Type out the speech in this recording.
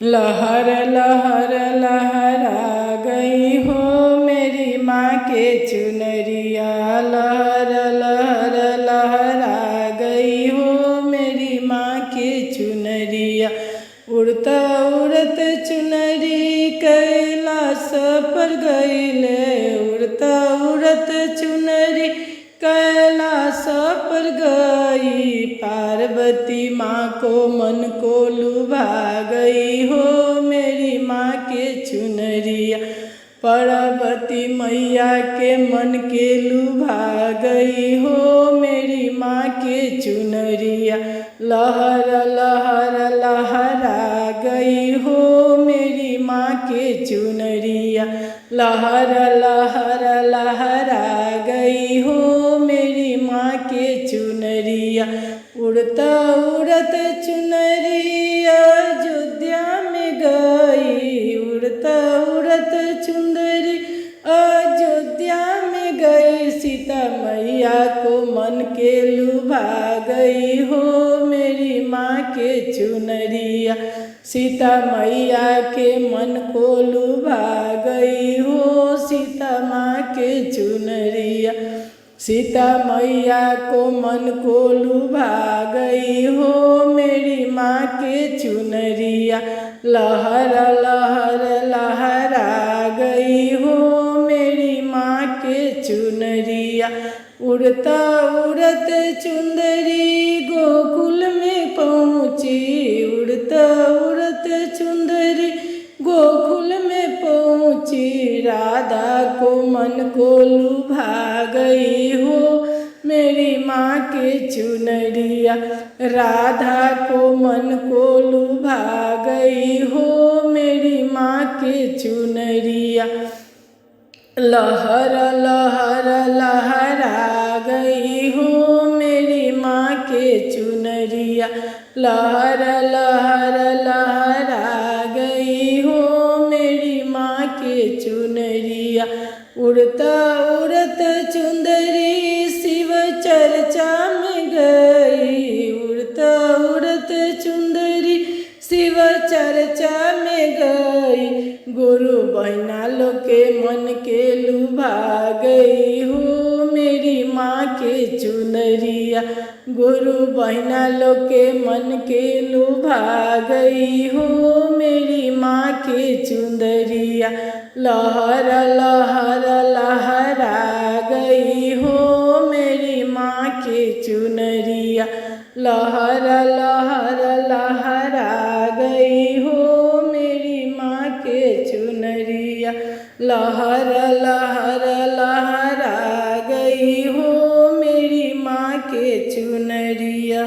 लहर लहर लहरा गई हो मेरी माँ के चुनरिया। लहर लहर लहरा गई हो मेरी माँ के चुनरिया। उड़ता उड़त चुनरी कैलाश पर गईले। उड़ता उड़त चुनरी कैलाश पर गई। पार्वती माँ को मन को लुभा गई हो मेरी माँ के चुनरिया। पार्वती मैया के मन के लुभा गई हो मेरी माँ के चुनरिया। लहर लहर लहरा गई हो मेरी माँ के चुनरिया। लहर लहर लहरा गई हो मेरी माँ के चुनरिया। उड़ता उड़त चुनरी अयोध्या में गई। उड़ता उड़त चुंदरी अयोध्या में गई। सीता मैया को मन के लुभा गई हो मेरी माँ के चुनरिया। सीता मैया के मन को लुभा गई हो सीता माँ के चुनरिया। सीता मैया को मन को लुभा गई हो मेरी माँ के चुनरिया। लहर लहर लहरा गई हो मेरी माँ के चुनरिया। उड़ता उड़त चुंदरी गोकुल में पहुँची। उड़ता उड़त चुंदरी गोकुल में पहुँची। राधा को मन को लुभा गई हो मेरी माँ के चुनरिया। राधा को मन को लुभा गई हो मेरी माँ के चुनरिया। लहर लहर लहरा गई हो मेरी माँ के चुनरिया। लहर लहर लहरा गई हो मेरी माँ के चुनरिया। उड़ता उड़त चुंदरी शिव चर्चा में गई। उड़ता उड़त चुंदरी शिव चर्चा में गई। गुरु बहना लोग के मन के लुभा गई हो मेरी माँ के चुनरिया। गुरु बहना लोग के मन के लुभा गई हो मेरी माँ के चुनरिया। लहर लहर लहरा गई हो मेरी माँ के चुनरिया। लहर लहर लहरा गई हो मेरी माँ के चुनरिया। लहर लहर लहरा गई हो मेरी माँ के चुनरिया।